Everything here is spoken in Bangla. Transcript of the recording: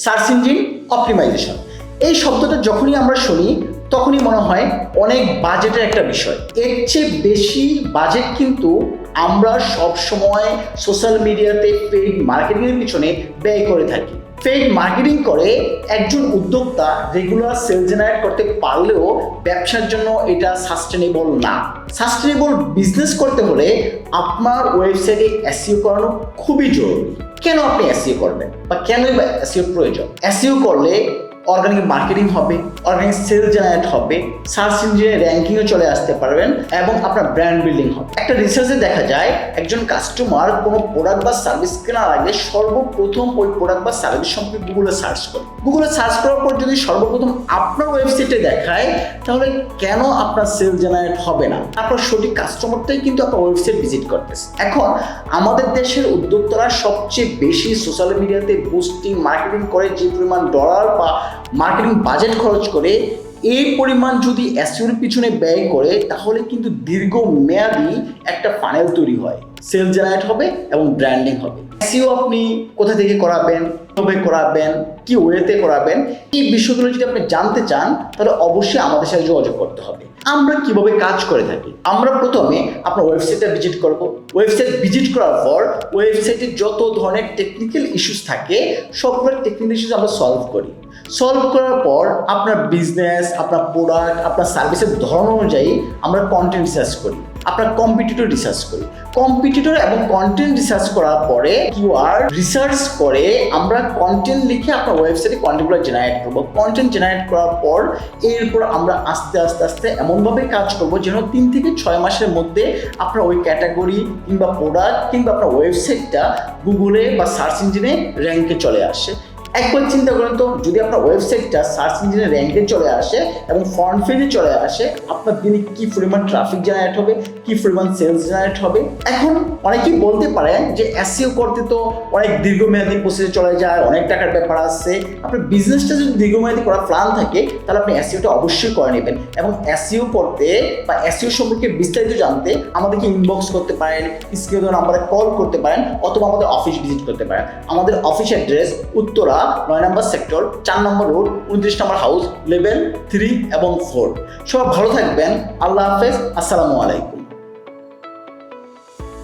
Search engine optimisation. এই শব্দটা যখনই আমরা শুনি তখনই মনে হয় অনেক বাজেটের একটা বিষয়। এর চেয়ে বেশি বাজেট কিন্তু আমরা সব সময় সোশ্যাল মিডিয়াতে পেইড মার্কেটিংয়ের পিছনে ব্যয় করে থাকি। পেইড মার্কেটিং করে একজন উদ্যোক্তা রেগুলার সেল জেনারেট করতে পারলেও ব্যবসার জন্য এটা সাস্টেনেবল না। সাস্টেনেবল বিজনেস করতে হলে আপনার ওয়েবসাইটে এসইও করানো খুবই জরুরি। কেন আপনি এসইও করবেন বা কেনই বা এসইও প্রয়োজন? এসইও করলে অর্গানিক মার্কেটিং হবে, অর্গানিক সেল জেনারেট হবে, সার্চ ইঞ্জিনে র্যাঙ্কিংয়ে চলে আসতে পারবেন এবং আপনার ব্র্যান্ড বিল্ডিং হবে। একটা রিসার্চে দেখা যায় একজন কাস্টমার কোনো প্রোডাক্ট বা সার্ভিস কেনার আগে সর্বপ্রথম ওই প্রোডাক্ট বা সার্ভিস সম্পর্কে গুগলে সার্চ করে। গুগলে সার্চ করার পর যদি সর্বপ্রথম আপনার ওয়েবসাইটে দেখায় তাহলে কেন আপনার সেল জেনারেট হবে না? আপনার সঠিক কাস্টমারটাই কিন্তু আপনার ওয়েবসাইট ভিজিট করতেছে। এখন আমাদের দেশের উদ্যোক্তারা সবচেয়ে বেশি সোশ্যাল মিডিয়াতে বুস্টিং মার্কেটিং করে যে পরিমাণ ডলার বা মার্কেটিং বাজেট খরচ করে, এই পরিমাণ যদি এসইওর পিছনে ব্যয় করে তাহলে কিন্তু দীর্ঘমেয়াদী একটা ফানেল তৈরি হয়, সেল জেনারেট হবে এবং ব্র্যান্ডিং হবে। এসইও আপনি কোথা থেকে করাবেন, কবে করাবেন, কি ওয়েতে করাবেন, এই বিষয়গুলো যদি আপনি জানতে চান তাহলে অবশ্যই আমাদের সাথে যোগাযোগ করতে হবে। আমরা কিভাবে কাজ করে থাকি? আমরা প্রথমে আপনার ওয়েবসাইটটা ভিজিট করব। ওয়েবসাইট ভিজিট করার পর ওয়েবসাইটে যত ধরনের টেকনিক্যাল ইস্যুস থাকে সবগুলো টেকনিক্যাল ইস্যুস আমরা সলভ করি। সলভ করার পর আপনার বিজনেস, আপনার প্রোডাক্ট, আপনার সার্ভিসের ধরন অনুযায়ী আমরা কন্টেন্ট রিসার্চ করি, আপনার কম্পিটিটর রিসার্চ করি। কম্পিটিটর এবং কন্টেন্ট রিসার্চ করার পরে কিওয়ার্ড রিসার্চ করে আমরা কন্টেন্ট লিখে আপনার ওয়েবসাইটে কন্টেন্টগুলো জেনারেট করবো। কন্টেন্ট জেনারেট করার পর এরপর আমরা আস্তে আস্তে এমনভাবে কাজ করবো যেন 3 থেকে 6 মাসের মধ্যে আপনার ওই ক্যাটাগরি কিংবা প্রোডাক্ট কিংবা আপনার ওয়েবসাইটটা গুগলে বা সার্চ ইঞ্জিনে র্যাঙ্কে চলে আসে। একবার চিন্তা করেন তো, যদি আপনার ওয়েবসাইটটা সার্চ ইঞ্জিনে র্যাঙ্কে চলে আসে এবং ফ্রন্ট পেজে চলে আসে, আপনার দিনে কি পরিমাণ ট্রাফিক জেনারেট হবে, কি পরিমাণ সেলস জেনারেট হবে। এখন অনেকেই বলতে পারেন যে এসইও করতে তো অনেক দীর্ঘমেয়াদী প্রসেসে চলে যায়, অনেক টাকার ব্যাপার আছে। আপনার বিজনেসটা যদি দীর্ঘমেয়াদী করার প্ল্যান থাকে তাহলে আপনি এসইওটা অবশ্যই করে নেবেন এবং এসইও করতে বা এসইও সম্পর্কে বিস্তারিত জানতে আমাদেরকে ইনবক্স করতে পারেন, স্ক্রিনে দেওয়া নাম্বারে কল করতে পারেন অথবা আমাদের অফিস ভিজিট করতে পারেন। আমাদের অফিস অ্যাড্রেস উত্তরা 9 নম্বর সেক্টর, 4 নম্বর রোড, 29 নম্বর হাউস, লেভেল 3 এবং 4। সবাই ভালো থাকবেন। আল্লাহ হাফেজ। আসসালামু আলাইকুম।